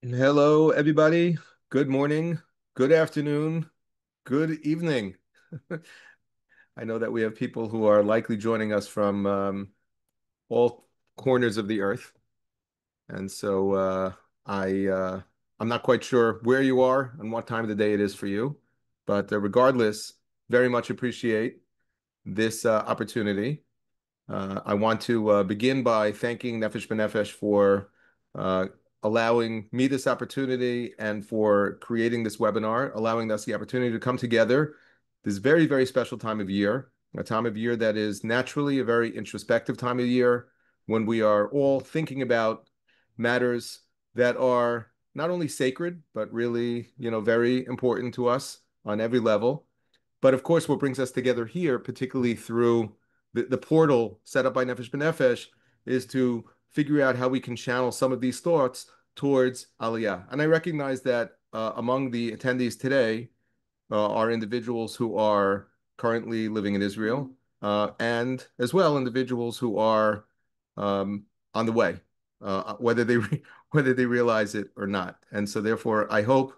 Hello, everybody. Good morning, good afternoon, good evening. I know that we have people who are likely joining us from all corners of the earth, and so I I'm not quite sure where you are and what time of the day it is for you, but regardless, very much appreciate this opportunity. I want to begin by thanking Nefesh B'Nefesh for uh, allowing me this opportunity and for creating this webinar, allowing us the opportunity to come together this very, very special time of year, a time of year that is naturally a very introspective time of year when we are all thinking about matters that are not only sacred, but really, very important to us on every level. But of course, what brings us together here, particularly through the portal set up by Nefesh B'Nefesh, is to figure out how we can channel some of these thoughts towards Aliyah. And I recognize that among the attendees today are individuals who are currently living in Israel, and as well individuals who are um, on the way, whether they whether they realize it or not. And so, therefore, I hope,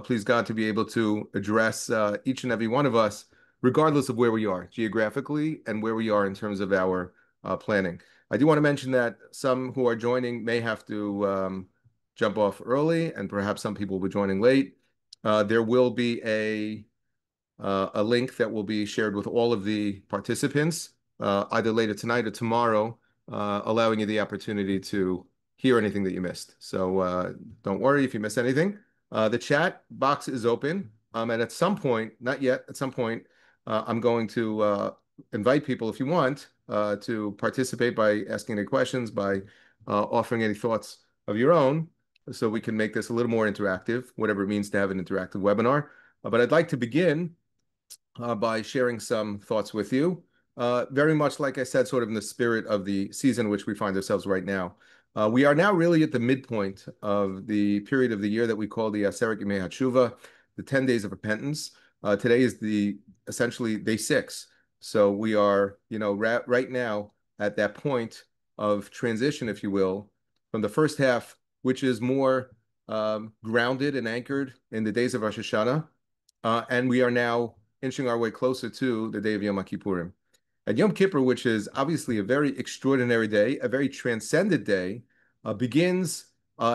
please God, to be able to address each and every one of us, regardless of where we are geographically and where we are in terms of our planning. I do want to mention that some who are joining may have to jump off early, and perhaps some people will be joining late. There will be a link that will be shared with all of the participants, either later tonight or tomorrow, allowing you the opportunity to hear anything that you missed. So don't worry if you miss anything. The chat box is open, and at some point, not yet, at some point, I'm going to invite people, if you want, to participate by asking any questions, by offering any thoughts of your own, so we can make this a little more interactive, whatever it means to have an interactive webinar. But I'd like to begin by sharing some thoughts with you. Very much, like I said, sort of in the spirit of the season in which we find ourselves right now. We are now really at the midpoint of the period of the year that we call the Aseret Yemei HaTshuva, the 10 days of repentance. Today is essentially day 6. So we are, right now at that point of transition, if you will, from the first half, which is more grounded and anchored in the days of Rosh Hashanah. And we are now inching our way closer to the day of Yom Kippurim. And Yom Kippur, which is obviously a very extraordinary day, a very transcendent day, begins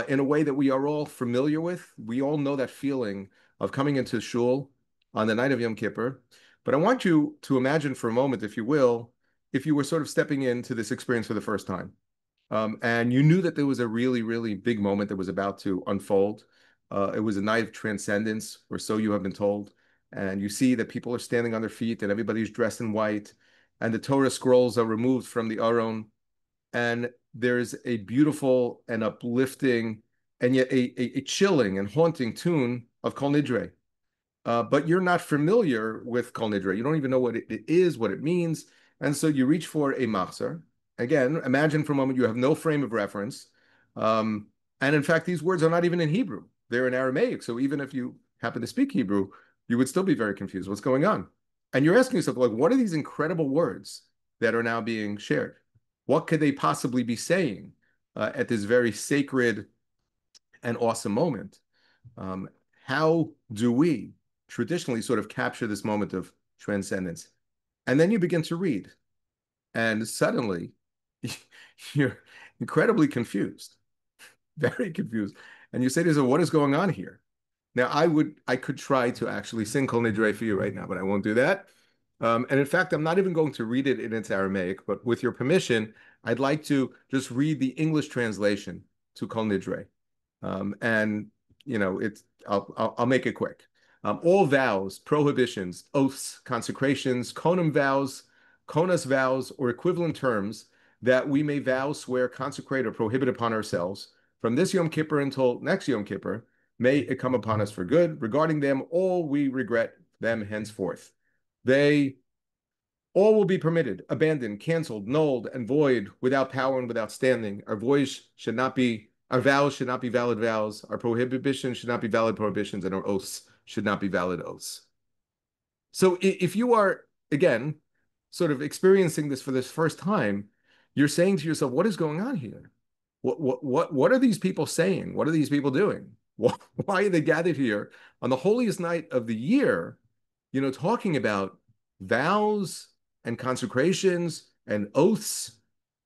in a way that we are all familiar with. We all know that feeling of coming into shul on the night of Yom Kippur. But I want you to imagine for a moment, if you will, if you were sort of stepping into this experience for the first time. And you knew that there was a really, really big moment that was about to unfold. It was a night of transcendence, or so you have been told. And you see that people are standing on their feet and everybody's dressed in white, and the Torah scrolls are removed from the Aron. And there's a beautiful and uplifting and yet a chilling and haunting tune of Kol Nidre. But you're not familiar with Kol Nidre. You don't even know what it is, what it means. And so you reach for a machzor. Again, imagine for a moment you have no frame of reference. Um, and in fact, these words are not even in Hebrew. They're in Aramaic. So even if you happen to speak Hebrew, you would still be very confused. What's going on? And you're asking yourself, like, what are these incredible words that are now being shared? What could they possibly be saying at this very sacred and awesome moment? Um, how do we traditionally sort of capture this moment of transcendence? And then you begin to read, and suddenly you're incredibly confused, very confused. And you say to yourself, what is going on here? Now, I could try to actually sing Kol Nidre for you right now, but I won't do that. And in fact, I'm not even going to read it in its Aramaic, but with your permission, I'd like to just read the English translation to Kol Nidre. And it's I'll make it quick. All vows, prohibitions, oaths, consecrations, konam vows, konas vows, or equivalent terms that we may vow, swear, consecrate, or prohibit upon ourselves from this Yom Kippur until next Yom Kippur, may it come upon us for good. Regarding them, all we regret them henceforth. They all will be permitted, abandoned, canceled, nulled, and void without power and without standing. Our vows should not be valid vows. Our prohibitions should not be valid prohibitions, and our oaths should not be valid oaths. So if you are, again, sort of experiencing this for this first time, you're saying to yourself, what is going on here? what are these people saying? What are these people doing? Why are they gathered here on the holiest night of the year, talking about vows and consecrations and oaths,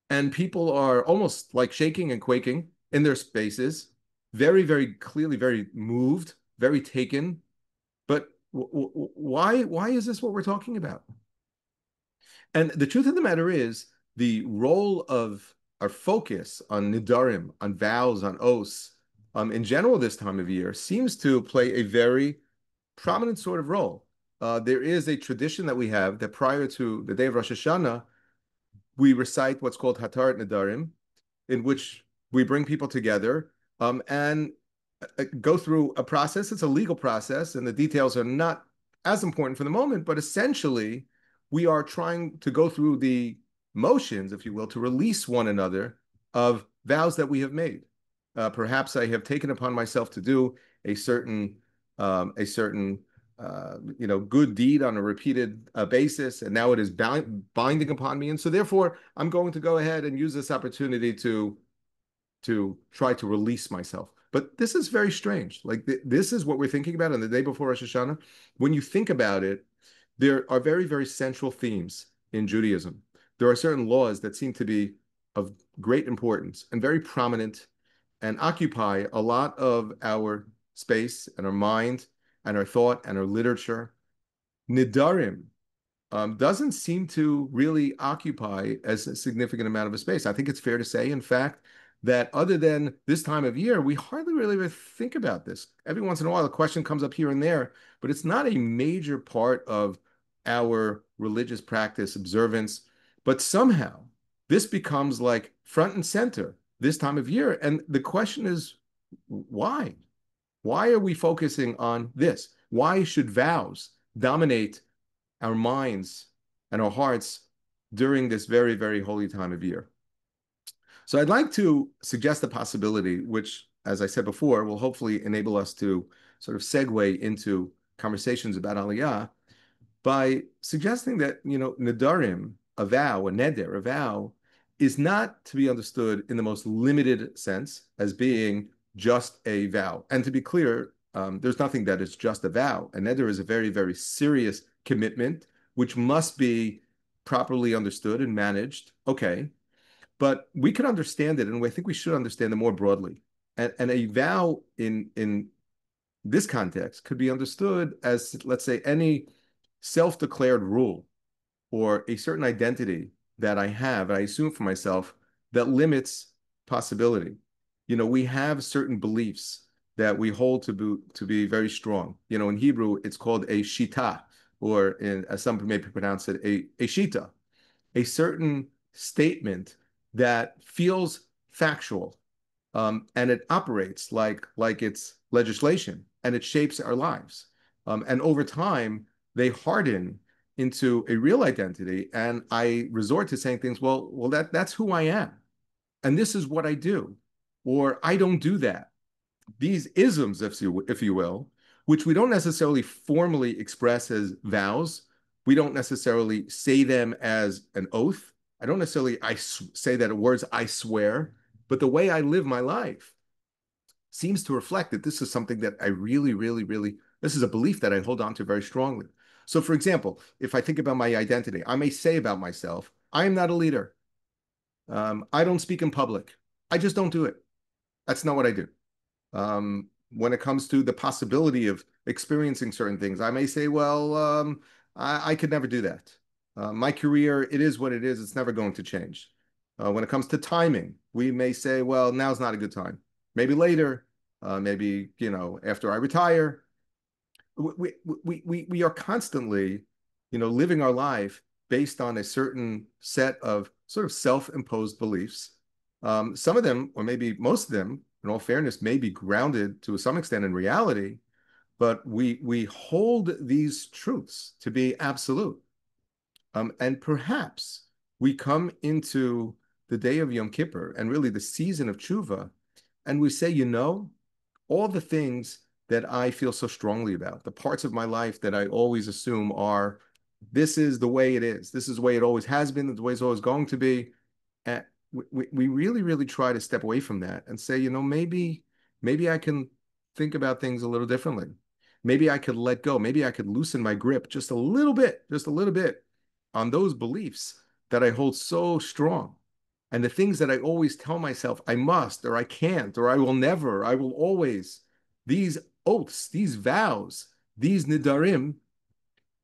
and people are almost like shaking and quaking in their spaces, very, very clearly, very moved, very taken. But why is this what we're talking about? And the truth of the matter is, the role of our focus on nidarim, on vows, on oaths, in general this time of year seems to play a very prominent sort of role. There is a tradition that we have that prior to the day of Rosh Hashanah, we recite what's called Hatarat Nidarim, in which we bring people together and go through a process. It's a legal process, and the details are not as important for the moment, but essentially, we are trying to go through the motions, if you will, to release one another of vows that we have made. Perhaps I have taken upon myself to do a certain good deed on a repeated basis, and now it is binding upon me. And so therefore, I'm going to go ahead and use this opportunity to try to release myself. But this is very strange. Like this is what we're thinking about on the day before Rosh Hashanah. When you think about it, there are very, very central themes in Judaism. There are certain laws that seem to be of great importance and very prominent and occupy a lot of our space and our mind and our thought and our literature. Nidarim doesn't seem to really occupy as a significant amount of a space. I think it's fair to say, in fact, that other than this time of year, we hardly really think about this. Every once in a while, a question comes up here and there, but it's not a major part of our religious practice, observance. But somehow, this becomes like front and center this time of year. And the question is, why? Why are we focusing on this? Why should vows dominate our minds and our hearts during this very, very holy time of year? So I'd like to suggest a possibility, which, as I said before, will hopefully enable us to sort of segue into conversations about Aliyah by suggesting that, Nedarim, a vow, a neder, a vow, is not to be understood in the most limited sense as being just a vow. And to be clear, there's nothing that is just a vow. A neder is a very, very serious commitment, which must be properly understood and managed. Okay. But we can understand it, and I think we should understand it more broadly. And a vow in this context could be understood as, let's say, any self-declared rule or a certain identity that I have, and I assume for myself, that limits possibility. We have certain beliefs that we hold to be very strong. In Hebrew, it's called a shita, or as some may pronounce it, a shita, a certain statement that feels factual, and it operates like it's legislation, and it shapes our lives. And over time, they harden into a real identity, and I resort to saying things. Well, that's who I am, and this is what I do, or I don't do that. These isms, if you will, which we don't necessarily formally express as vows, we don't necessarily say them as an oath. I don't necessarily say that in words, I swear, but the way I live my life seems to reflect that this is something that I really, really, really, this is a belief that I hold on to very strongly. So, for example, if I think about my identity, I may say about myself, I am not a leader. I don't speak in public. I just don't do it. That's not what I do. When it comes to the possibility of experiencing certain things, I may say, well, I could never do that. My career, it is what it is. It's never going to change. When it comes to timing, we may say, well, now's not a good time. Maybe later, maybe, after I retire. We are constantly, living our life based on a certain set of sort of self-imposed beliefs. Some of them, or maybe most of them, in all fairness, may be grounded to some extent in reality, but we hold these truths to be absolute. And perhaps we come into the day of Yom Kippur and really the season of tshuva, and we say, all the things that I feel so strongly about, the parts of my life that I always assume this is the way it is. This is the way it always has been, the way it's always going to be. we really, really try to step away from that and say, maybe I can think about things a little differently. Maybe I could let go. Maybe I could loosen my grip just a little bit on those beliefs that I hold so strong. And the things that I always tell myself I must, or I can't, or I will never, I will always, these oaths, these vows, these nidarim,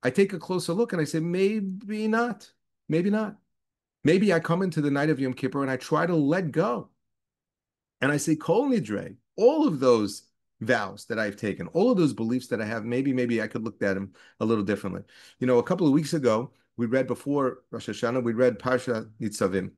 I take a closer look and I say, maybe not, maybe not. Maybe I come into the night of Yom Kippur and I try to let go. And I say, Kol Nidre, all of those vows that I've taken, all of those beliefs that I have, maybe I could look at them a little differently. A couple of weeks ago, we read before Rosh Hashanah, we read Parsha Nitzavim.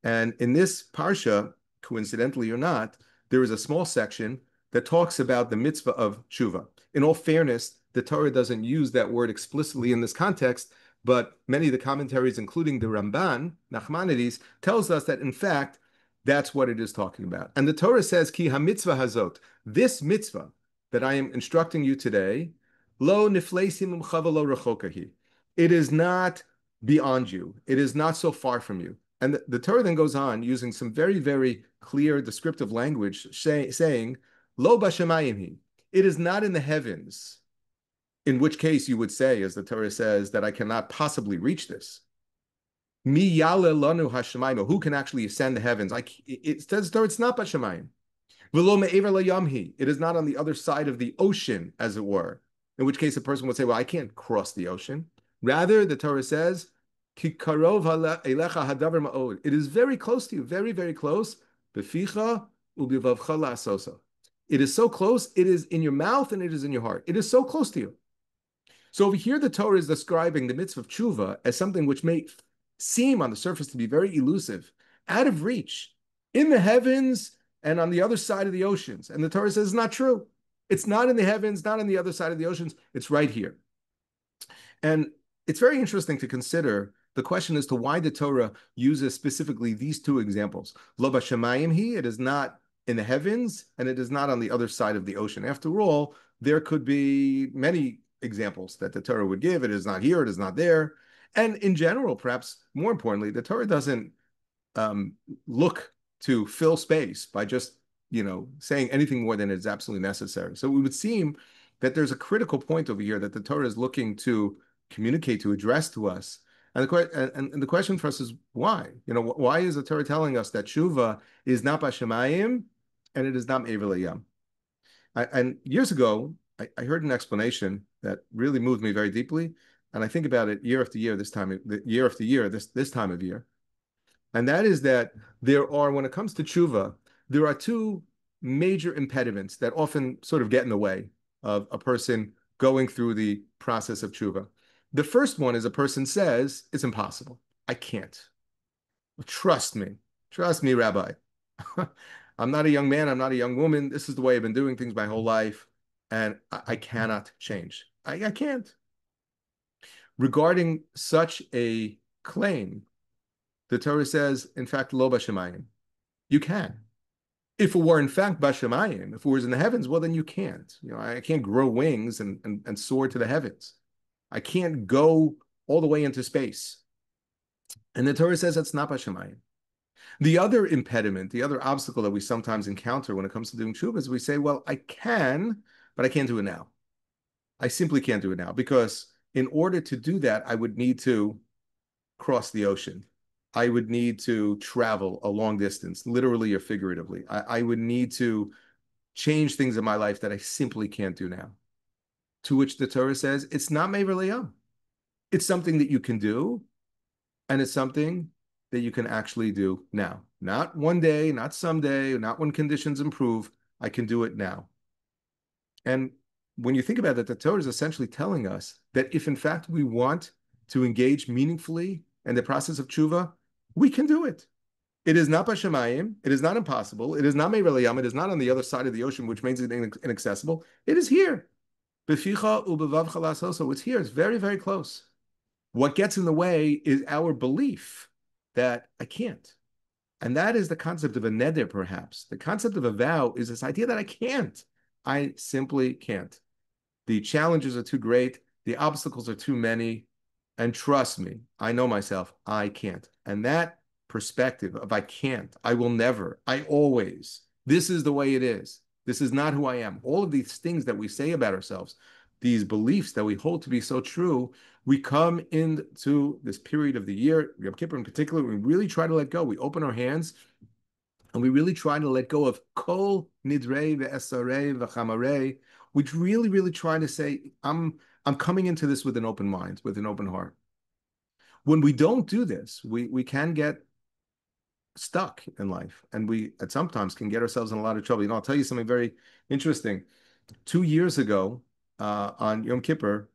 And in this Parsha, coincidentally or not, there is a small section that talks about the mitzvah of tshuva. In all fairness, the Torah doesn't use that word explicitly in this context, but many of the commentaries, including the Ramban, Nachmanides, tells us that in fact, that's what it is talking about. And the Torah says, Ki ha-mitzvah hazot, this mitzvah that I am instructing you today, lo nifleisim umchava lo rechokahi. It is not beyond you. It is not so far from you. And the Torah then goes on using some very, very clear descriptive language, saying, lo bashamayim hi. It is not in the heavens, in which case you would say, as the Torah says, that I cannot possibly reach this. Mi yale lanu hashemayim. Who can actually ascend the heavens? It says it's not bashamayim. V'lo me'ever layamhi. It is not on the other side of the ocean, as it were. In which case a person would say, well, I can't cross the ocean. Rather, the Torah says, Ki karov elecha hadavar ma'od. It is very close to you, very, very close. Beficha ubivavcha la'asosa. It is so close, it is in your mouth and it is in your heart. It is so close to you. So over here, the Torah is describing the mitzvah of tshuva as something which may seem on the surface to be very elusive, out of reach, in the heavens and on the other side of the oceans. And the Torah says it's not true. It's not in the heavens, not on the other side of the oceans. It's right here. And it's very interesting to consider the question as to why the Torah uses specifically these two examples. Lo b'shamayim hi, it is not in the heavens, and it is not on the other side of the ocean. After all, there could be many examples that the Torah would give. It is not here, it is not there. And in general, perhaps more importantly, the Torah doesn't look to fill space by just, saying anything more than is absolutely necessary. So it would seem that there's a critical point over here that the Torah is looking to communicate, to address to us. And the question for us is why? Why is the Torah telling us that tshuva is not bashamayim and it is not me'ever layam? And years ago, I heard an explanation that really moved me very deeply. And I think about it year after year, this time of year. And that is that there are, when it comes to tshuva, there are two major impediments that often sort of get in the way of a person going through the process of tshuva. The first one is a person says, it's impossible. I can't. Trust me, Rabbi. I'm not a young man. I'm not a young woman. This is the way I've been doing things my whole life. And I cannot change. I can't. Regarding such a claim, the Torah says, in fact, lo bashamayim. You can. If it were in fact bashamayim, if it was in the heavens, well, then you can't. I can't grow wings and soar to the heavens. I can't go all the way into space. And the Torah says that's not bashamayim. The other impediment, the other obstacle that we sometimes encounter when it comes to doing tshuva is we say, well, I can, but I can't do it now. I simply can't do it now because in order to do that, I would need to cross the ocean. I would need to travel a long distance, literally or figuratively. I would need to change things in my life that I simply can't do now. To which the Torah says, it's not me'ever layam. It's something that you can do, and it's something that you can actually do now. Not one day, not someday, not when conditions improve. I can do it now. And when you think about it, the Torah is essentially telling us that if in fact we want to engage meaningfully in the process of tshuva, we can do it. It is not bashamayim. It is not impossible. It is not me'ever layam. It is not on the other side of the ocean, which makes it inaccessible. It is here. Beficha ubevavcha la'asoso. It's here. It's very, very close. What gets in the way is our belief that I can't. And that is the concept of a neder, perhaps. The concept of a vow is this idea that I can't. I simply can't. The challenges are too great. The obstacles are too many. And trust me, I know myself, I can't. And that perspective of I can't, I will never, I always, this is the way it is. This is not who I am. All of these things that we say about ourselves, these beliefs that we hold to be so true, we come into this period of the year, Yom Kippur in particular, we really try to let go. We open our hands and we really try to let go of kol nidrei ve'esarei v'chamarei. We really, really try to say, I'm coming into this with an open mind, with an open heart. When we don't do this, we can get stuck in life, and we at sometimes can get ourselves in a lot of trouble. I'll tell you something very interesting. 2 years ago, on Yom Kippur,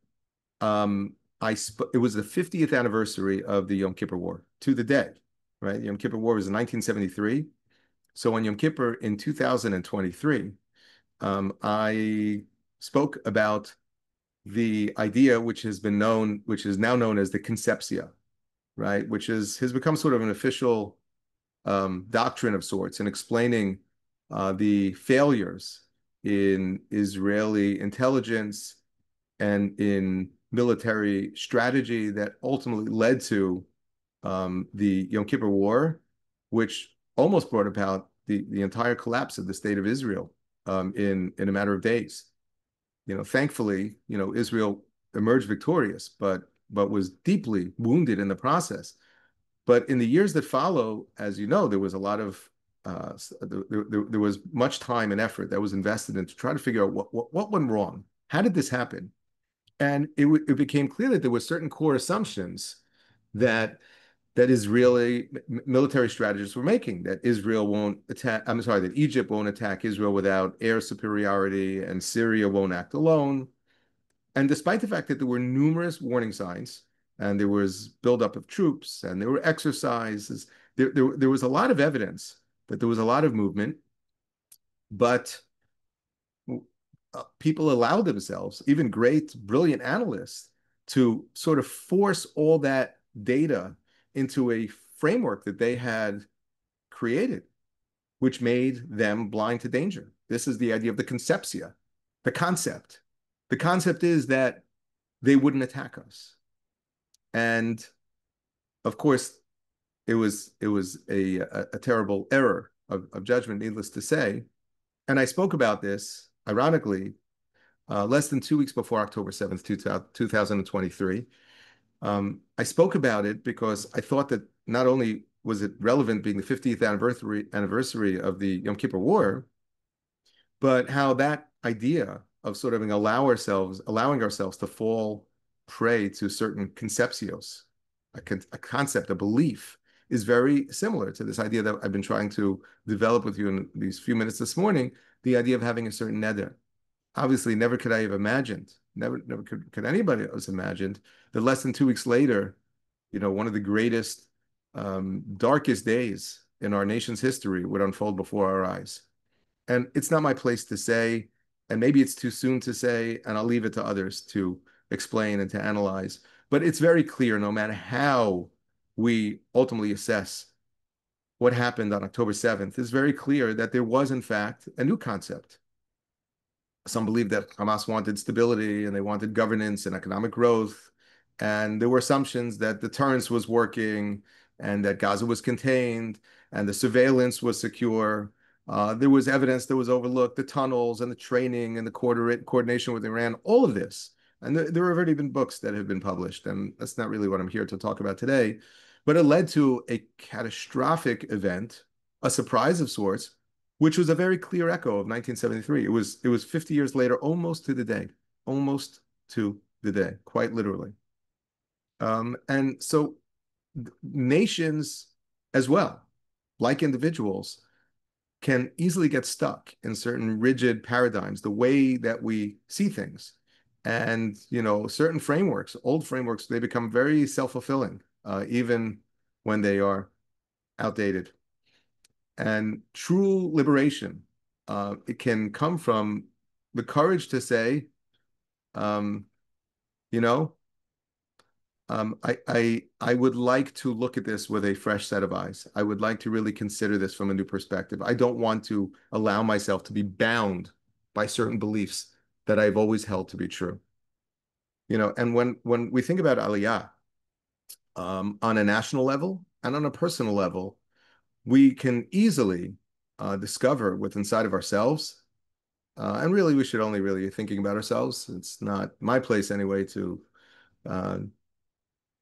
it was the 50th anniversary of the Yom Kippur War to the day, right? The Yom Kippur War was in 1973. So on Yom Kippur in 2023, I spoke about the idea which has been known, which is now known as the conceptia, right? Which has become sort of an official doctrine of sorts in explaining the failures in Israeli intelligence and in military strategy that ultimately led to the Yom Kippur War, which almost brought about the entire collapse of the state of Israel in a matter of days. Thankfully, Israel emerged victorious, but was deeply wounded in the process. But in the years that follow, as you know, there was a lot of there was much time and effort that was invested in to try to figure out what went wrong. How did this happen? And it became clear that there were certain core assumptions that Israeli military strategists were making, that Israel won't attack, I'm sorry, that Egypt won't attack Israel without air superiority, and Syria won't act alone. And despite the fact that there were numerous warning signs, and there was buildup of troops, and there were exercises, there was a lot of evidence that there was a lot of movement, but people allowed themselves, even great, brilliant analysts, to sort of force all that data into a framework that they had created, which made them blind to danger. This is the idea of the conceptia, the concept. The concept is that they wouldn't attack us. And of course, it was a terrible error of judgment, needless to say. And I spoke about this, ironically, less than 2 weeks before October 7th, 2023. I spoke about it because I thought that not only was it relevant being the 50th anniversary of the Yom Kippur War, but how that idea of sort of allowing ourselves to fall prey to certain concepcios, a concept, a belief, is very similar to this idea that I've been trying to develop with you in these few minutes this morning, the idea of having a certain neder. Obviously, never could I have imagined, never could anybody else imagined that less than 2 weeks later, one of the greatest, darkest days in our nation's history would unfold before our eyes. And it's not my place to say, and maybe it's too soon to say, and I'll leave it to others to explain and to analyze. But it's very clear, no matter how we ultimately assess what happened on October 7th, it's very clear that there was, in fact, a new concept. Some believed that Hamas wanted stability and they wanted governance and economic growth. And there were assumptions that deterrence was working and that Gaza was contained and the surveillance was secure. There was evidence that was overlooked, the tunnels and the training and the coordination with Iran, all of this. And there have already been books that have been published, and that's not really what I'm here to talk about today. But it led to a catastrophic event, a surprise of sorts, which was a very clear echo of 1973. It was 50 years later, almost to the day, quite literally. And so nations as well, like individuals, can easily get stuck in certain rigid paradigms, the way that we see things. And, certain frameworks, old frameworks, they become very self-fulfilling, even when they are outdated. And true liberation, it can come from the courage to say, um, you know, I would like to look at this with a fresh set of eyes. I would like to really consider this from a new perspective. I don't want to allow myself to be bound by certain beliefs that I've always held to be true. And when we think about Aliyah, on a national level, and on a personal level, we can easily discover what's inside of ourselves. And really, we should only really be thinking about ourselves. It's not my place anyway to, uh,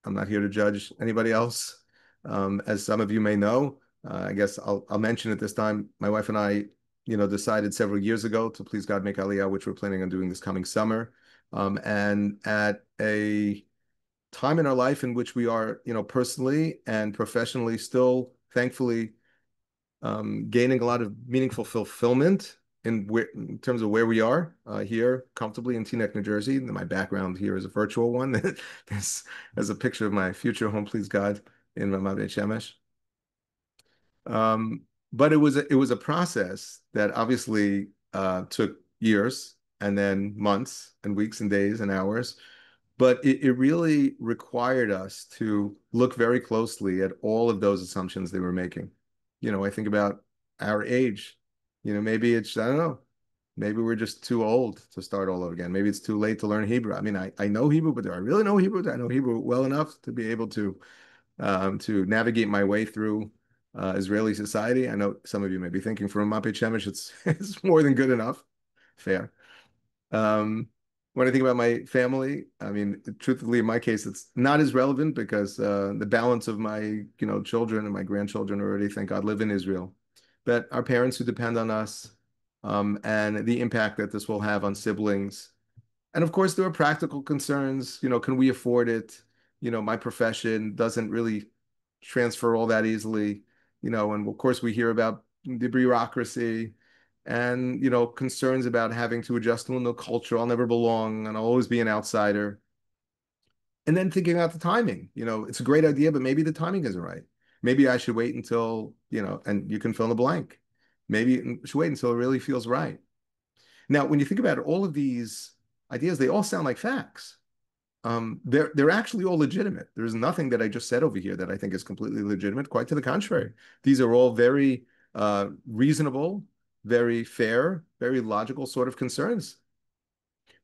I'm not here to judge anybody else. As some of you may know, I guess I'll mention it this time. My wife and I, decided several years ago to please God make Aliyah, which we're planning on doing this coming summer. And at a time in our life in which we are, personally and professionally still, thankfully, gaining a lot of meaningful fulfillment in terms of where we are here comfortably in Teaneck, New Jersey. And my background here is a virtual one. There's a picture of my future home, please God, in Meromei Shemesh. But it was a process that obviously took years and then months and weeks and days and hours. But it really required us to look very closely at all of those assumptions they were making. I think about our age. Maybe it's, I don't know, maybe we're just too old to start all over again. Maybe it's too late to learn Hebrew. I mean, I know Hebrew, but do I really know Hebrew? Do I know Hebrew well enough to be able to navigate my way through Israeli society? I know some of you may be thinking for a Meromei Shemesh, it's more than good enough. Fair. Um, when I think about my family, I mean, truthfully, in my case, it's not as relevant because the balance of my, children and my grandchildren already, thank God, live in Israel. But our parents who depend on us, and the impact that this will have on siblings. And of course, there are practical concerns. Can we afford it? My profession doesn't really transfer all that easily. And of course, we hear about the bureaucracy and concerns about having to adjust to a new culture. I'll never belong and I'll always be an outsider. And then thinking about the timing, it's a great idea, but maybe the timing isn't right. Maybe I should wait until, and you can fill in the blank. Maybe I should wait until it really feels right. Now, when you think about all of these ideas, they all sound like facts. They're actually all legitimate. There's nothing that I just said over here that I think is completely legitimate. Quite to the contrary. These are all very reasonable, very fair, very logical sort of concerns.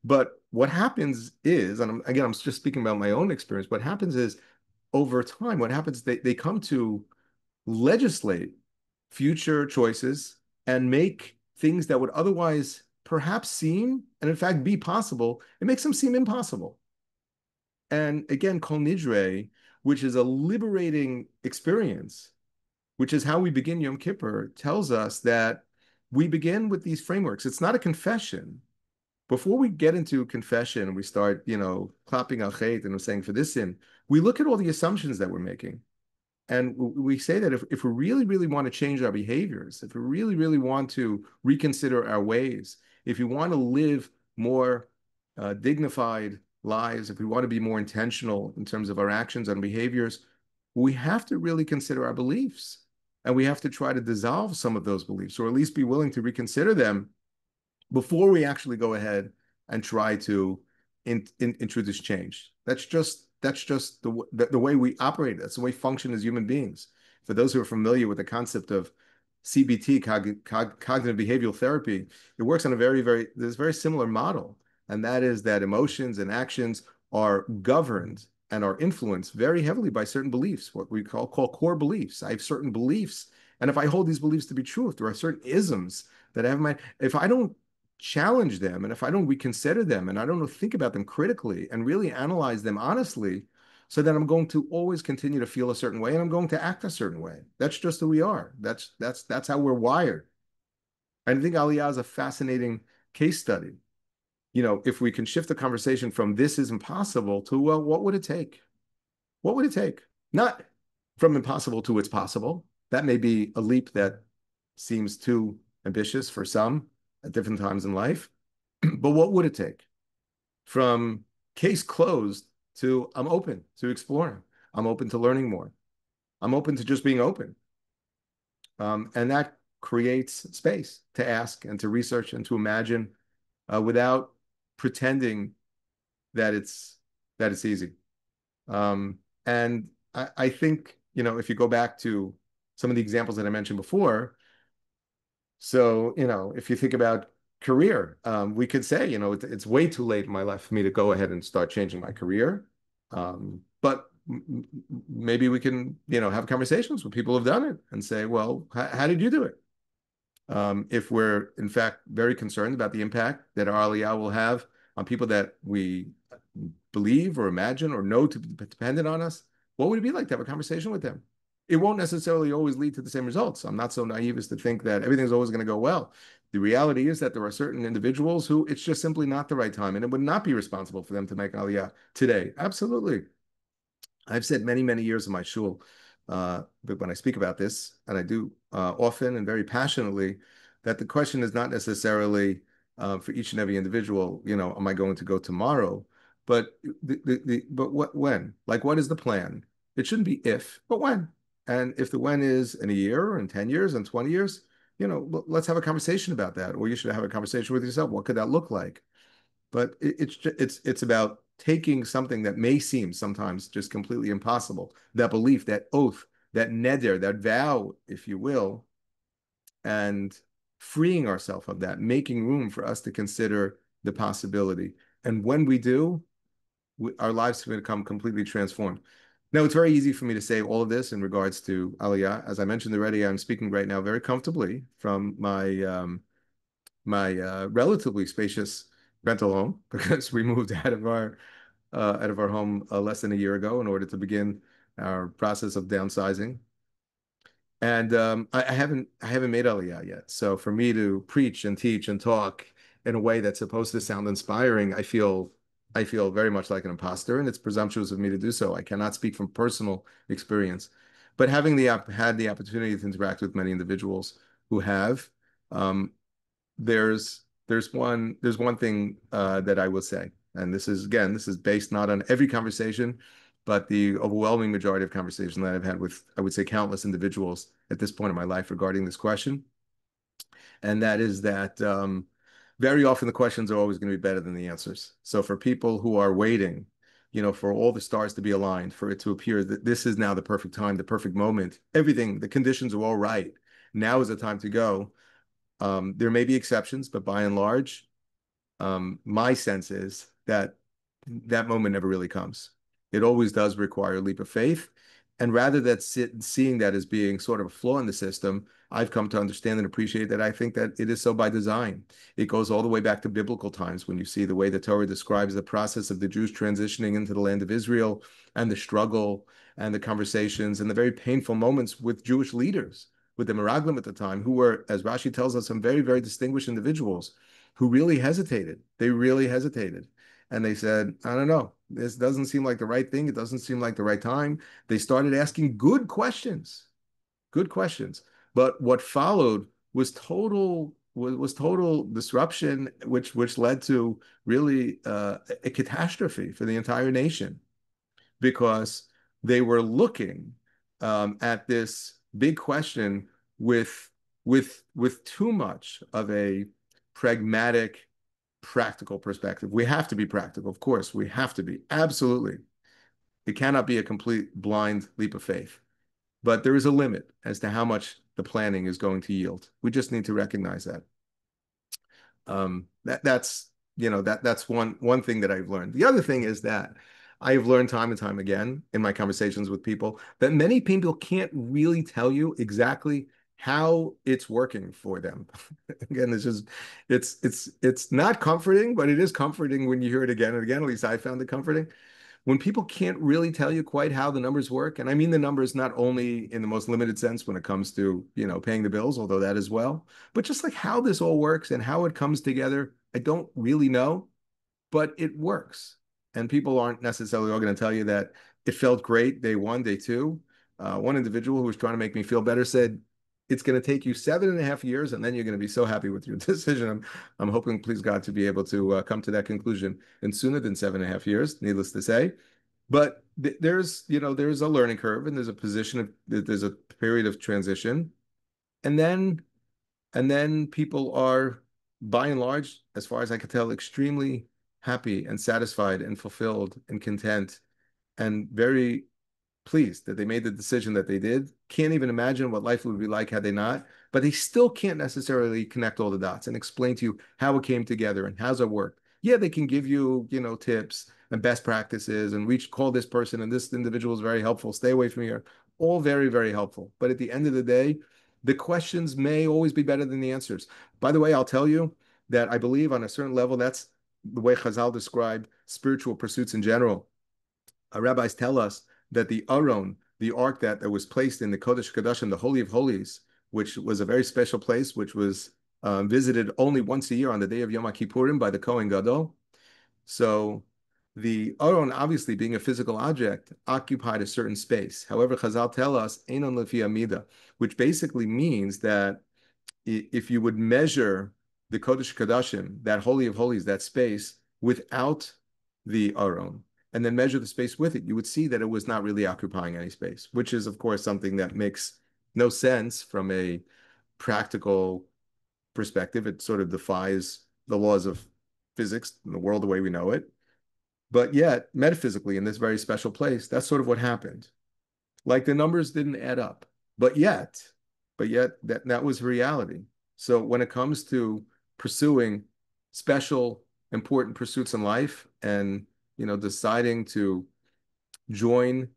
But what happens is, and again, I'm just speaking about my own experience. What happens is over time, what happens, they come to legislate future choices and make things that would otherwise perhaps seem, and in fact be possible, it makes them seem impossible. And again, Kol Nidre, which is a liberating experience, which is how we begin Yom Kippur, tells us that we begin with these frameworks. It's not a confession. Before we get into confession and we start, clapping al chait and saying for this sin, we look at all the assumptions that we're making. And we say that if we really, really want to change our behaviors, if we really, really want to reconsider our ways, if we want to live more dignified lives, if we want to be more intentional in terms of our actions and behaviors, we have to really consider our beliefs. And we have to try to dissolve some of those beliefs, or at least be willing to reconsider them before we actually go ahead and try to introduce change. That's just the way we operate. That's the way we function as human beings. For those who are familiar with the concept of CBT, cognitive behavioral therapy, it works on there's a very similar model. And that is that emotions and actions are governed and are influenced very heavily by certain beliefs, what we call core beliefs. I have certain beliefs. And if I hold these beliefs to be true, if there are certain isms that I have in mind, if I don't challenge them and if I don't reconsider them and I don't think about them critically and really analyze them honestly, so that I'm going to always continue to feel a certain way and I'm going to act a certain way. That's just who we are. That's how we're wired. And I think Aliyah is a fascinating case study. If we can shift the conversation from this is impossible to, well, what would it take? What would it take? Not from impossible to it's possible. That may be a leap that seems too ambitious for some at different times in life. But what would it take? From case closed to I'm open to exploring. I'm open to learning more. I'm open to just being open. And that creates space to ask and to research and to imagine without pretending that it's easy. And I think, if you go back to some of the examples that I mentioned before, so, if you think about career, we could say, it's way too late in my life for me to go ahead and start changing my career. But maybe we can, have conversations with people who've done it and say, well, how did you do it? If we're in fact very concerned about the impact that our Aliyah will have on people that we believe or imagine or know to be dependent on us, what would it be like to have a conversation with them? It won't necessarily always lead to the same results. I'm not so naive as to think that everything's always going to go well. The reality is that there are certain individuals who it's just simply not the right time, and it would not be responsible for them to make Aliyah today. Absolutely. I've said many, many years in my shul, but when I speak about this, and I do often and very passionately, that the question is not necessarily for each and every individual, am I going to go tomorrow? But when? Like, what is the plan? It shouldn't be if, but when. And if the when is in a year or in 10 years and 20 years, let's have a conversation about that. Or you should have a conversation with yourself. What could that look like? But it's about taking something that may seem sometimes just completely impossible, that belief, that oath, that neder, that vow, if you will, and freeing ourselves of that, making room for us to consider the possibility. And when we do, our lives will become completely transformed. Now, it's very easy for me to say all of this in regards to Aliyah. As I mentioned already, I'm speaking right now very comfortably from my relatively spacious rental home because we moved out of our home less than a year ago in order to begin our process of downsizing. And I haven't made Aliyah yet. So for me to preach and teach and talk in a way that's supposed to sound inspiring, I feel very much like an imposter, and it's presumptuous of me to do so. I cannot speak from personal experience, but having had the opportunity to interact with many individuals who have, um, there's one thing that I will say, and this is based not on every conversation, but the overwhelming majority of conversation that I've had with, I would say, countless individuals at this point in my life regarding this question, and that is that very often the questions are always going to be better than the answers. So for people who are waiting, for all the stars to be aligned, for it to appear that this is now the perfect time, the perfect moment, everything, the conditions are all right. Now is the time to go. There may be exceptions, but by and large, my sense is that that moment never really comes. It always does require a leap of faith. And rather than seeing that as being sort of a flaw in the system, I've come to understand and appreciate that I think that it is so by design. It goes all the way back to biblical times when you see the way the Torah describes the process of the Jews transitioning into the land of Israel and the struggle and the conversations and the very painful moments with Jewish leaders, with the Meraglim at the time, who were, as Rashi tells us, some very, very distinguished individuals who really hesitated. They really hesitated. And they said, I don't know, this doesn't seem like the right thing. It doesn't seem like the right time. They started asking good questions, good questions. But what followed was total disruption, which led to really a catastrophe for the entire nation because they were looking at this big question with with too much of a pragmatic, practical perspective. We have to be practical, of course. We have to be absolutely. It cannot be a complete blind leap of faith, but there is a limit as to how much the planning is going to yield. We just need to recognize that. That's one thing that I've learned. The other thing is that I've learned time and time again in my conversations with people that many people can't really tell you exactly how it's working for them. Again, it's not comforting, but it is comforting when you hear it again and again. At least I found it comforting when people can't really tell you quite how the numbers work. And I mean the numbers not only in the most limited sense when it comes to, paying the bills, although that as well, but just like how this all works and how it comes together. I don't really know, but it works. And people aren't necessarily all going to tell you that it felt great day one, day two. One individual who was trying to make me feel better said, it's going to take you 7.5 years, and then you're going to be so happy with your decision. I'm hoping, please God, to be able to come to that conclusion in sooner than 7.5 years, needless to say. But there's a learning curve, and there's a period of transition, and then people are, by and large, as far as I can tell, extremely happy and satisfied and fulfilled and content and very pleased that they made the decision that they did. Can't even imagine what life would be like had they not, but they still can't necessarily connect all the dots and explain to you how it came together and how's it work. Yeah, they can give you, tips and best practices and call this person and this individual is very helpful. Stay away from here. All very, very helpful. But at the end of the day, the questions may always be better than the answers. By the way, I'll tell you that I believe on a certain level, that's the way Chazal describe spiritual pursuits in general. Our rabbis tell us that the Aron, the ark that was placed in the Kodesh Kodashim, the Holy of Holies, which was a very special place, which was visited only once a year on the day of Yom Kippurim by the Kohen Gadol. So the Aron, obviously being a physical object, occupied a certain space. However, Chazal tell us, Einon Lefi Amida, which basically means that if you would measure the Kodesh Kodashim, that Holy of Holies, that space, without the Aron, and then measure the space with it, you would see that it was not really occupying any space, which is, of course, something that makes no sense from a practical perspective. It sort of defies the laws of physics and the world the way we know it. But yet, metaphysically, in this very special place, that's sort of what happened. Like the numbers didn't add up, but yet that was reality. So when it comes to pursuing special, important pursuits in life and deciding to join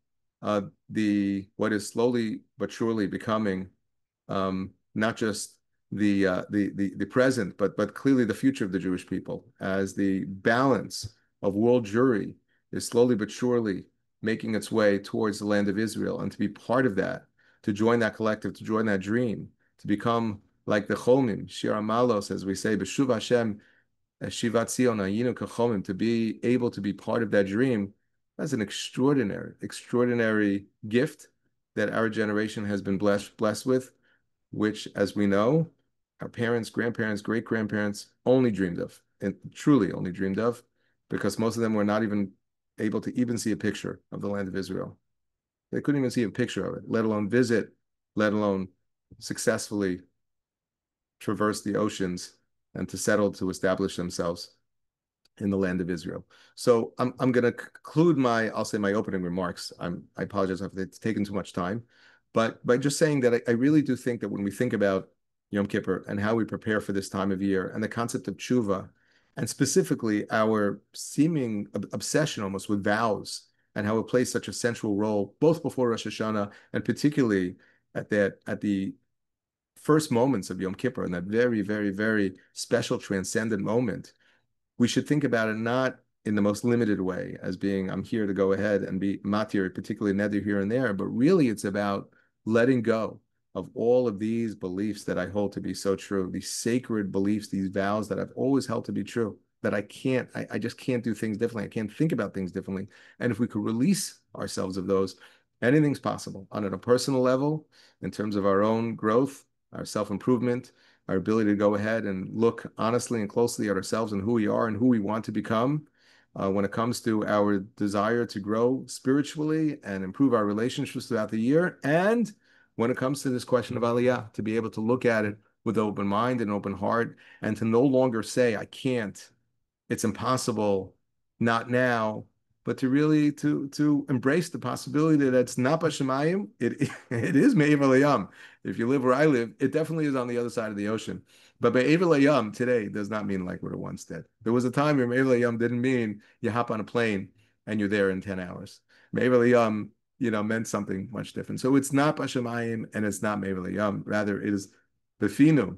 what is slowly but surely becoming not just the present, but clearly the future of the Jewish people, as the balance of world Jewry is slowly but surely making its way towards the land of Israel, and to be part of that, to join that collective, to join that dream, to become like the Cholmim, Shir Amalos, as we say, B'shuv Hashem, Shivat Zion, Ayinu Kachomim, to be able to be part of that dream. That's an extraordinary gift that our generation has been blessed with, which, as we know, our parents, grandparents, great-grandparents only dreamed of, and truly only dreamed of, because most of them were not even able to even see a picture of the land of Israel. They couldn't even see a picture of it, let alone visit, let alone successfully traverse the oceans and to settle to establish themselves in the land of Israel. So I'm going to conclude my opening remarks. I apologize if it's taken too much time, but by just saying that I really do think that when we think about Yom Kippur and how we prepare for this time of year and the concept of tshuva, and specifically our seeming obsession almost with vows and how it plays such a central role both before Rosh Hashanah and particularly at the first moments of Yom Kippur, and that very, very, very special transcendent moment, we should think about it not in the most limited way as being, I'm here to go ahead and be matir, particularly neder here and there, but really it's about letting go of all of these beliefs that I hold to be so true, these sacred beliefs, these vows that I've always held to be true, that I just can't do things differently. I can't think about things differently. And if we could release ourselves of those, anything's possible on a personal level, in terms of our own growth, our self-improvement, our ability to go ahead and look honestly and closely at ourselves and who we are and who we want to become. When it comes to our desire to grow spiritually and improve our relationships throughout the year, and when it comes to this question of Aliyah, to be able to look at it with open mind and open heart, and to no longer say, I can't, it's impossible, not now, but to really to embrace the possibility that it's not b'shamayim, it is me'ever layam. If you live where I live, it definitely is on the other side of the ocean. But me'ever layam today does not mean like what it once did. There was a time where me'ever layam didn't mean you hop on a plane and you're there in 10 hours. Me'ever layam, meant something much different. So it's not b'shamayim and it's not me'ever layam. Rather, it is b'finu,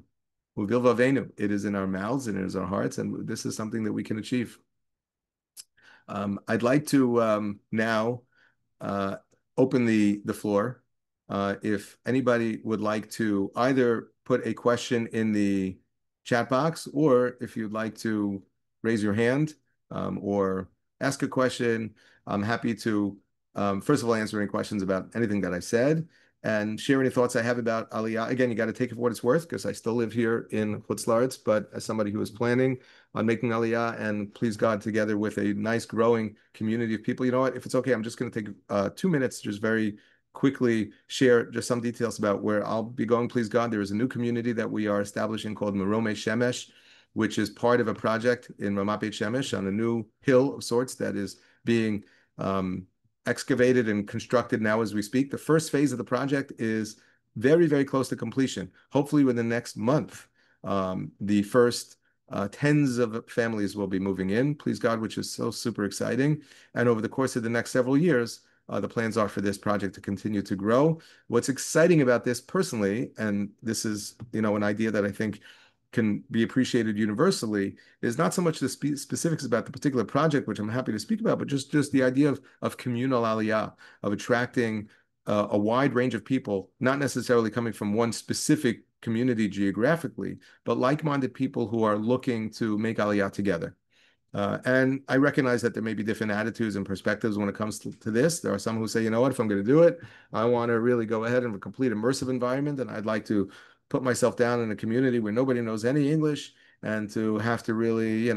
u'vilvavenu. It is in our mouths and it is our hearts, and this is something that we can achieve. I'd like to now open the floor. If anybody would like to either put a question in the chat box, or if you'd like to raise your hand or ask a question, I'm happy to, first of all, answer any questions about anything that I said and share any thoughts I have about Aliyah. Again, you got to take it for what it's worth, because I still live here in Chutz La'aretz, but as somebody who is planning on making Aliyah and please God together with a nice growing community of people, you know what, if it's okay, I'm just going to take 2 minutes to just very quickly share just some details about where I'll be going, please God. There is a new community that we are establishing called Meromei Shemesh, which is part of a project in Meromei Shemesh on a new hill of sorts that is being excavated and constructed now as we speak. The first phase of the project is very, very close to completion. Hopefully within the next month, the first Tens of families will be moving in, please God, which is so super exciting. And over the course of the next several years, the plans are for this project to continue to grow. What's exciting about this personally, and this is, an idea that I think can be appreciated universally, is not so much the specifics about the particular project, which I'm happy to speak about, but just the idea of communal aliyah, of attracting a wide range of people, not necessarily coming from one specific community geographically, but like-minded people who are looking to make aliyah together. And I recognize that there may be different attitudes and perspectives when it comes to this. There are some who say, you know what, if I'm going to do it, I want to really go ahead in a complete immersive environment, and I'd like to put myself down in a community where nobody knows any English and to have to really,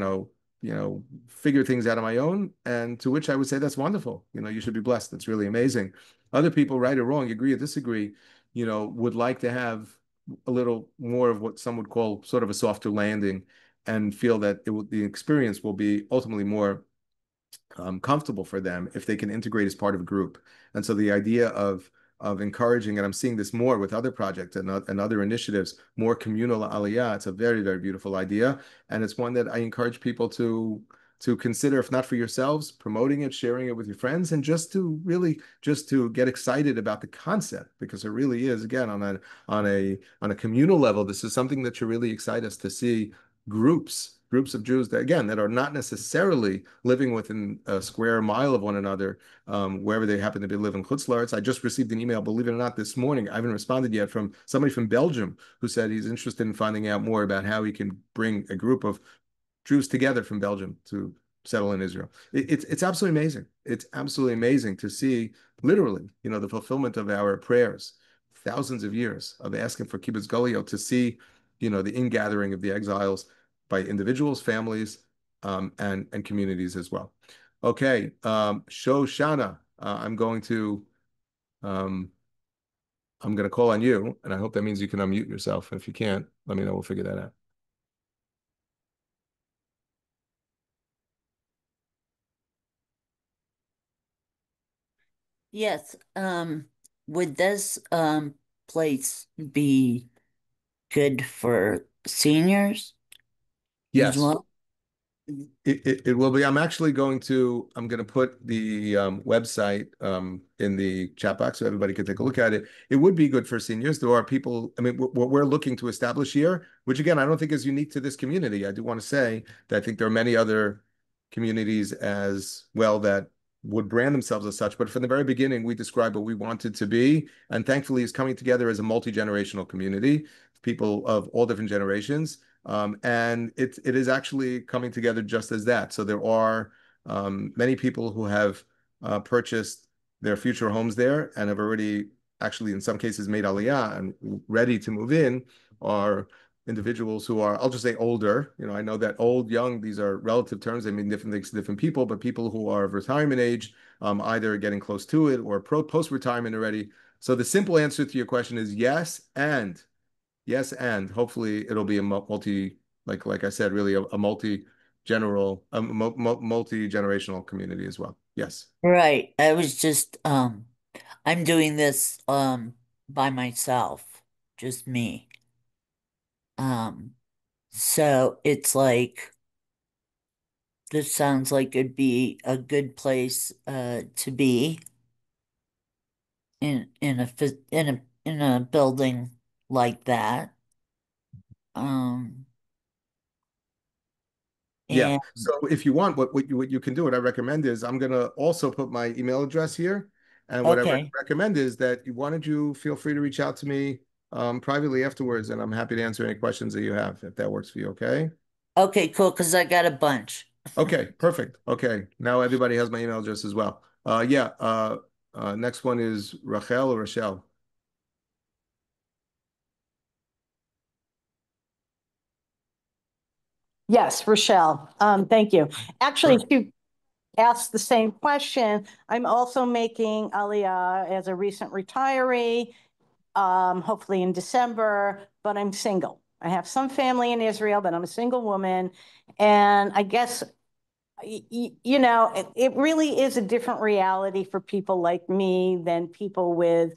figure things out on my own. And to which I would say that's wonderful. You should be blessed. That's really amazing. Other people, right or wrong, agree or disagree, would like to have a little more of what some would call sort of a softer landing and feel that the experience will be ultimately more comfortable for them if they can integrate as part of a group. And so the idea of encouraging, and I'm seeing this more with other projects and other initiatives, more communal aliyah. It's a very, very beautiful idea, and it's one that I encourage people to consider, if not for yourselves, promoting it, sharing it with your friends, and just to get excited about the concept, because it really is, again, on a communal level, this is something that should really excite us to see groups of Jews that, again, that are not necessarily living within a square mile of one another, wherever they happen to be living. Chutz La'aretz. I just received an email, believe it or not, this morning. I haven't responded yet, from somebody from Belgium who said he's interested in finding out more about how he can bring a group of Jews together from Belgium to settle in Israel. It's absolutely amazing. It's absolutely amazing to see, literally, the fulfillment of our prayers, thousands of years of asking for kibbutz galuyot, to see, the ingathering of the exiles by individuals, families, and communities as well. Okay, Shoshana, um, I'm going to call on you, and I hope that means you can unmute yourself. And if you can't, let me know. We'll figure that out. Yes. Would this place be good for seniors as Yes. well? It will be. I'm going to put the website in the chat box so everybody can take a look at it. It would be good for seniors. There are people, I mean, what we're looking to establish here, which again, I don't think is unique to this community. I do want to say that I think there are many other communities as well that would brand themselves as such. But from the very beginning, we described what we wanted to be. And thankfully, is coming together as a multi-generational community, people of all different generations. And it is actually coming together just as that. So there are many people who have purchased their future homes there and have already actually, in some cases, made Aliyah and ready to move in, are individuals who are, I'll just say, older. I know that old, young, these are relative terms. They mean different things to different people, but people who are of retirement age, either getting close to it or post-retirement already. So the simple answer to your question is yes, and yes, and hopefully it'll be a multi, like I said, really a multi-generational community as well. Yes. Right. I'm doing this by myself, just me. Um, so it's like this sounds like it'd be a good place to be in a building like that. Um, Yeah. and So if you want, what you can do, what I recommend is, I'm gonna also put my email address here. And what I okay. recommend is that why don't you feel free to reach out to me privately afterwards, and I'm happy to answer any questions that you have, if that works for you. Okay. Okay, cool, because I got a bunch. Okay, perfect. Okay. Now everybody has my email address as well. Yeah. Next one is Rachel or Rochelle. Yes, Rochelle. Thank you. Actually, Sure. if you asked the same question, I'm also making Aliyah as a recent retiree, hopefully in December, but I'm single. I have some family in Israel, but I'm a single woman. And I guess, it really is a different reality for people like me than people with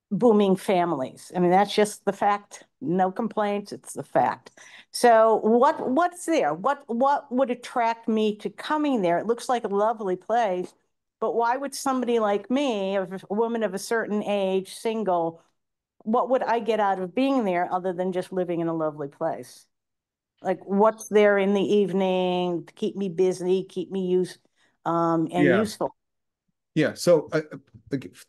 booming families. I mean, that's just the fact. No complaints. It's the fact. So what's there? What would attract me to coming there? It looks like a lovely place, but why would somebody like me, a woman of a certain age, single, what would I get out of being there other than just living in a lovely place? Like what's there in the evening to keep me busy, keep me and Yeah. useful? Yeah. So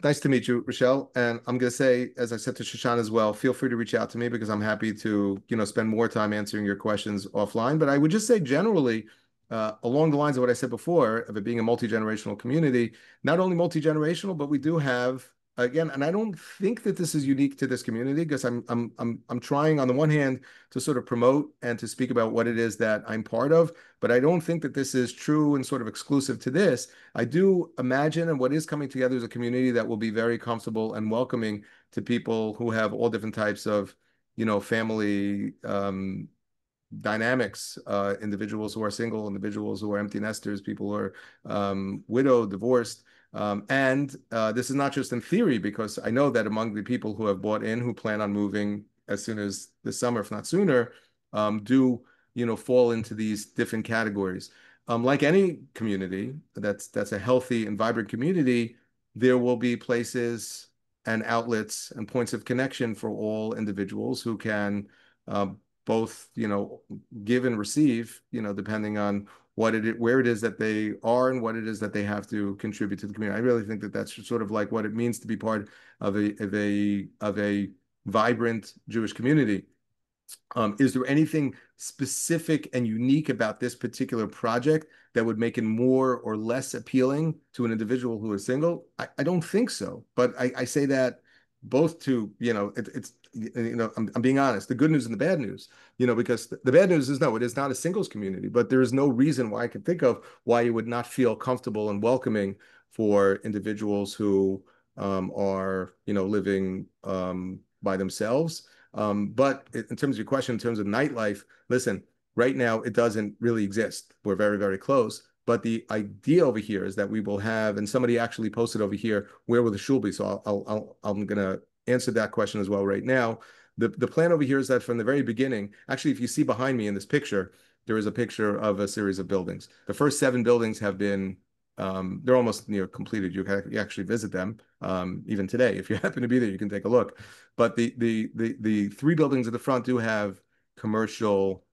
nice to meet you, Rochelle. And I'm going to say, as I said to Shoshana as well, feel free to reach out to me because I'm happy to, spend more time answering your questions offline. But I would just say generally, along the lines of what I said before, of it being a multi-generational community, not only multi-generational, but we do have, again, and I don't think that this is unique to this community because I'm trying on the one hand to sort of promote and to speak about what it is that I'm part of, but I don't think that this is true and sort of exclusive to this. I do imagine, and what is coming together is a community that will be very comfortable and welcoming to people who have all different types of, family dynamics, individuals who are single, individuals who are empty nesters, people who are widowed, divorced. And this is not just in theory, because I know that among the people who have bought in, who plan on moving as soon as this summer, if not sooner, do fall into these different categories. Like any community that's a healthy and vibrant community, there will be places and outlets and points of connection for all individuals who can uh, both, give and receive, depending on where it is that they are and what it is that they have to contribute to the community. I really think that that's sort of like what it means to be part of a vibrant Jewish community. Is there anything specific and unique about this particular project that would make it more or less appealing to an individual who is single? I don't think so. But I say that both to, I'm being honest, the good news and the bad news, because the bad news is no, it is not a singles community, but there is no reason why I could think of why you would not feel comfortable and welcoming for individuals who are, living by themselves. But in terms of your question, in terms of nightlife, listen, right now it doesn't really exist. We're very, very close. But the idea over here is that we will have, and somebody actually posted over here, where will the shul be? So I'm going to answer that question as well right now. The plan over here is that from the very beginning, actually, if you see behind me in this picture, there is a picture of a series of buildings. The first 7 buildings have been they're almost near completed. You actually visit them even today. If you happen to be there, you can take a look. But the 3 buildings at the front do have commercial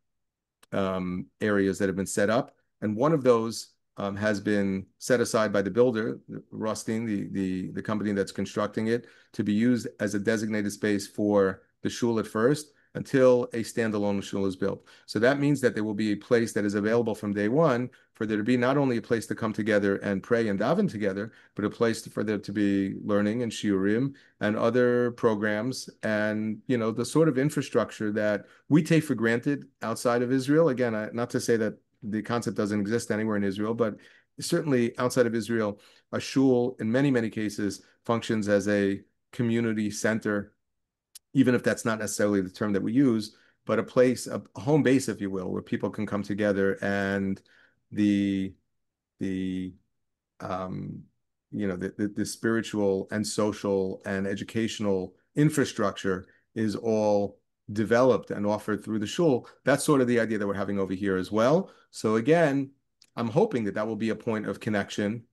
areas that have been set up, and one of those has been set aside by the builder, Rustin, the company that's constructing it, to be used as a designated space for the shul at first until a standalone shul is built. So that means that there will be a place that is available from day one for there to be not only a place to come together and pray and daven together, but a place for there to be learning and shiurim and other programs and the sort of infrastructure that we take for granted outside of Israel. Again, not to say that the concept doesn't exist anywhere in Israel, but certainly outside of Israel, a shul in many, many cases functions as a community center, even if that's not necessarily the term that we use, but a place, a home base, if you will, where people can come together and the the um, the spiritual and social and educational infrastructure is all developed and offered through the shul. That's sort of the idea that we're having over here as well. So again, I'm hoping that that will be a point of connection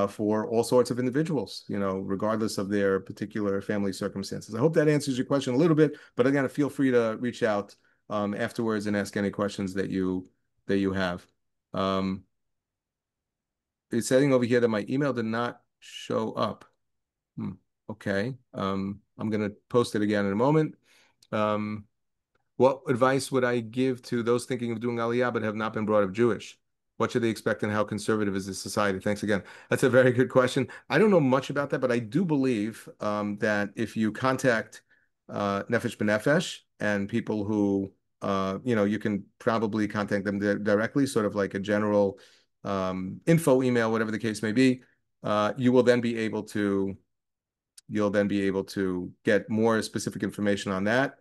for all sorts of individuals, regardless of their particular family circumstances. I hope that answers your question a little bit, but again, feel free to reach out afterwards and ask any questions that you have. Um, it's saying over here that my email did not show up. Okay. I'm gonna post it again in a moment. Um, what advice would I give to those thinking of doing Aliyah but have not been brought up Jewish? What should they expect and how conservative is this society? Thanks again. That's a very good question. I don't know much about that, but I do believe that if you contact Nefesh B'Nefesh and people who, you can probably contact them directly, sort of like a general info email, whatever the case may be. You will then be able to you'll then be able to get more specific information on that.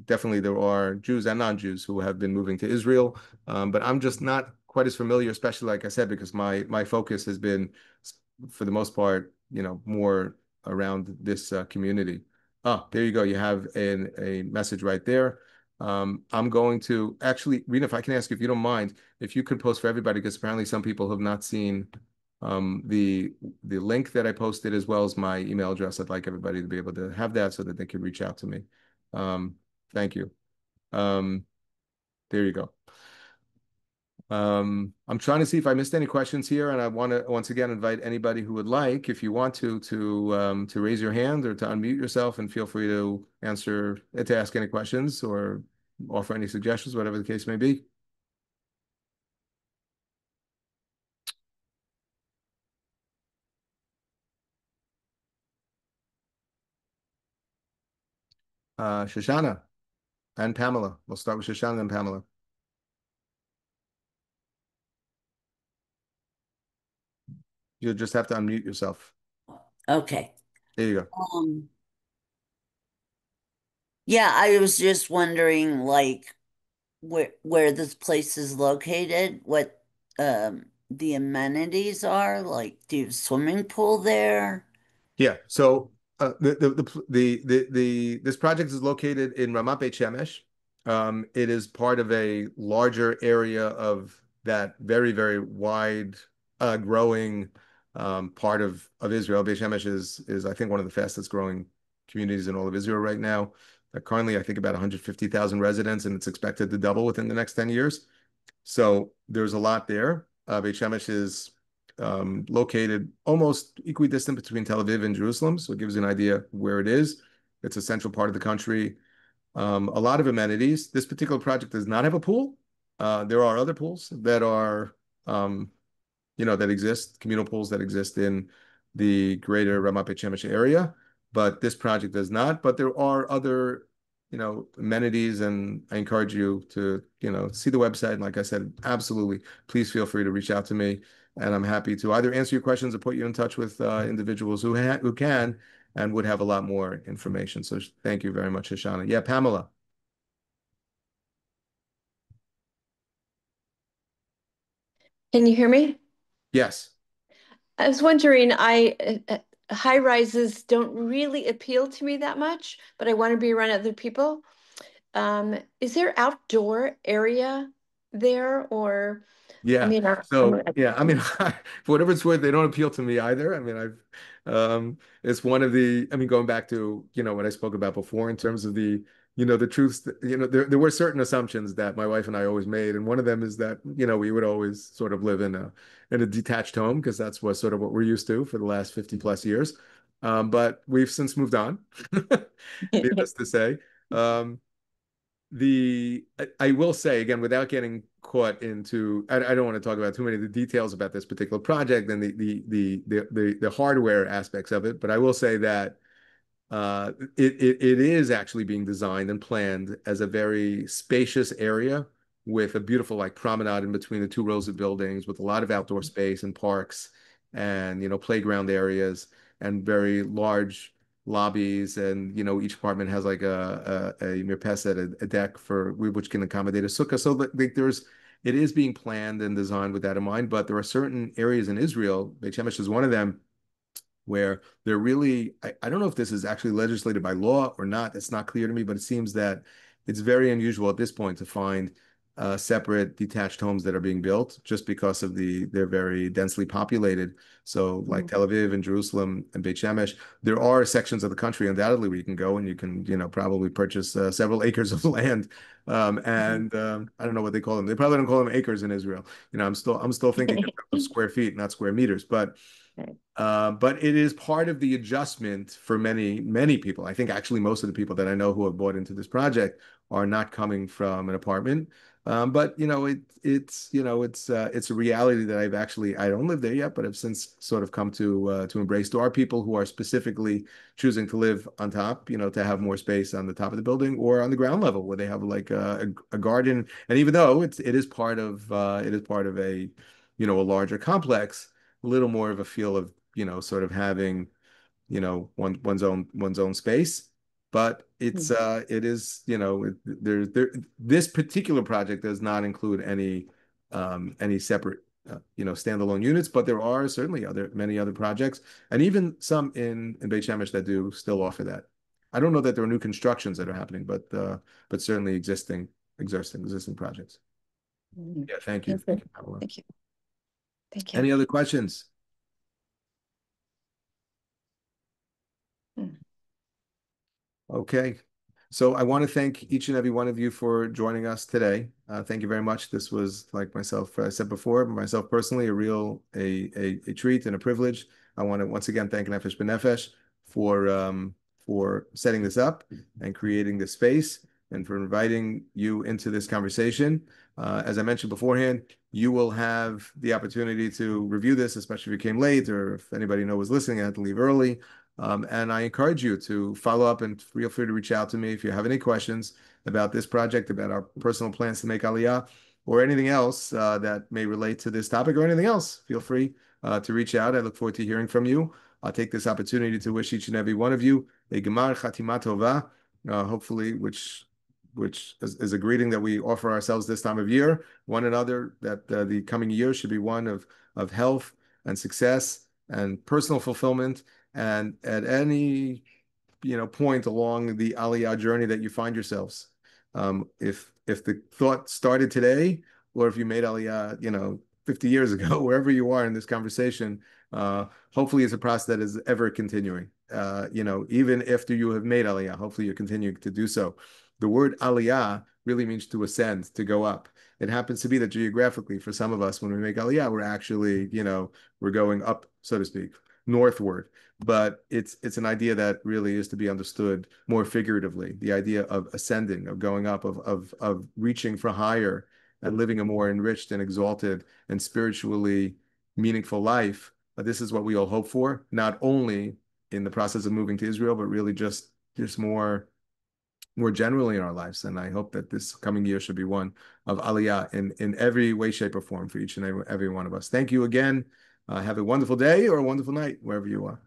Definitely, there are Jews and non-Jews who have been moving to Israel, but I'm just not quite as familiar, especially like I said, because my focus has been, for the most part, more around this community. Oh, there you go. You have a message right there. I'm going to actually, Rena, if I can ask you, if you don't mind, if you could post for everybody, because apparently some people have not seen the link that I posted as well as my email address. I'd like everybody to be able to have that so that they can reach out to me. Thank you. Um, there you go. I'm trying to see if I missed any questions here, and I want to once again invite anybody who would like, if you want to raise your hand or to unmute yourself, and feel free to ask any questions or offer any suggestions, whatever the case may be. Shoshana and Pamela. We'll start with Shoshana and Pamela. You'll just have to unmute yourself. Okay. There you go. Yeah, I was just wondering, like, where this place is located, what the amenities are. Like, do you have a swimming pool there? Yeah. So this project is located in Ramat Shemesh. It is part of a larger area of that very, very wide, growing part of Israel. Beit Shemesh is I think one of the fastest growing communities in all of Israel right now. Currently, I think about 150,000 residents, and it's expected to double within the next 10 years. So there's a lot there. Beit Shemesh is located almost equidistant between Tel Aviv and Jerusalem, so it gives you an idea where it is. It's a central part of the country. A lot of amenities. This particular project does not have a pool. There are other pools that are um, that exist, communal pools that exist in the greater Ramat Beit Shemesh area, but this project does not. But there are other, amenities, and I encourage you to, see the website. And like I said, absolutely, please feel free to reach out to me, and I'm happy to either answer your questions or put you in touch with individuals who can and would have a lot more information. So thank you very much, Shoshana. Yeah, Pamela. Can you hear me? Yes. I was wondering, high rises don't really appeal to me that much, but I want to be around other people. Is there outdoor area there, or I Yeah. mean, So yeah, I mean, for whatever it's worth, they don't appeal to me either. I mean, it's one of the, I mean, going back to, what I spoke about before in terms of the truths, there were certain assumptions that my wife and I always made. And one of them is that, we would always sort of live in a detached home because that's what sort of what we're used to for the last 50 plus years. But we've since moved on, needless to say. I will say again, without getting caught into, I don't want to talk about too many of the details about this particular project and the hardware aspects of it, but I will say that it is actually being designed and planned as a very spacious area with a beautiful like promenade in between the two rows of buildings with a lot of outdoor space and parks and playground areas and very large lobbies, and each apartment has like a mirpeset, a deck for which can accommodate a sukkah. So like it is being planned and designed with that in mind. But there are certain areas in Israel, Beit Shemesh is one of them, where they're really, I don't know if this is actually legislated by law or not. It's not clear to me, but it seems that it's very unusual at this point to find separate detached homes that are being built just because of they're very densely populated. So like Tel Aviv and Jerusalem and Beit Shemesh, there are sections of the country undoubtedly where you can go and you can, probably purchase several acres of land. And I don't know what they call them. They probably don't call them acres in Israel. I'm still thinking in terms of square feet, not square meters, but it is part of the adjustment for many, many people. I think actually most of the people that I know who have bought into this project are not coming from an apartment. But it's a reality that I don't live there yet, but I've since sort of come to embrace. There are people who are specifically choosing to live on top, to have more space on the top of the building or on the ground level where they have like a garden. And even though it is part of a larger complex, a little more of a feel of sort of having, one's own space. But it is, this particular project does not include any separate standalone units, but there are certainly many other projects, and even some in Beit Shemesh that do still offer that. I don't know that there are new constructions that are happening, but certainly existing projects. Yeah, thank you. Thank you. Thank you. Any other questions? Okay. So I want to thank each and every one of you for joining us today. Thank you very much. This was, like myself, I said before, myself personally, a treat and a privilege. I want to once again thank Nefesh B'Nefesh for setting this up and creating this space and for inviting you into this conversation. As I mentioned beforehand, you will have the opportunity to review this, especially if you came late or if anybody was listening and had to leave early. And I encourage you to follow up and feel free to reach out to me if you have any questions about this project, about our personal plans to make Aliyah, or anything else that may relate to this topic or anything else. Feel free to reach out. I look forward to hearing from you. I'll take this opportunity to wish each and every one of you a Gemar Chatima Tova, hopefully, which is a greeting that we offer ourselves this time of year, one another, that the coming year should be one of health and success and personal fulfillment. And at any point along the Aliyah journey that you find yourselves, if the thought started today, or if you made Aliyah 50 years ago, wherever you are in this conversation, hopefully it's a process that is ever continuing. Even after you have made Aliyah, hopefully you're continuing to do so. The word Aliyah really means to ascend, to go up. It happens to be that geographically, for some of us, when we make Aliyah, we're actually, we're going up, so to speak, northward. But it's an idea that really is to be understood more figuratively. The idea of ascending, of going up, of reaching for higher and living a more enriched and exalted and spiritually meaningful life. But this is what we all hope for, not only in the process of moving to Israel, but really just more generally in our lives. And I hope that this coming year should be one of Aliyah in every way, shape, or form for each and every one of us. Thank you again. Have a wonderful day or a wonderful night, wherever you are.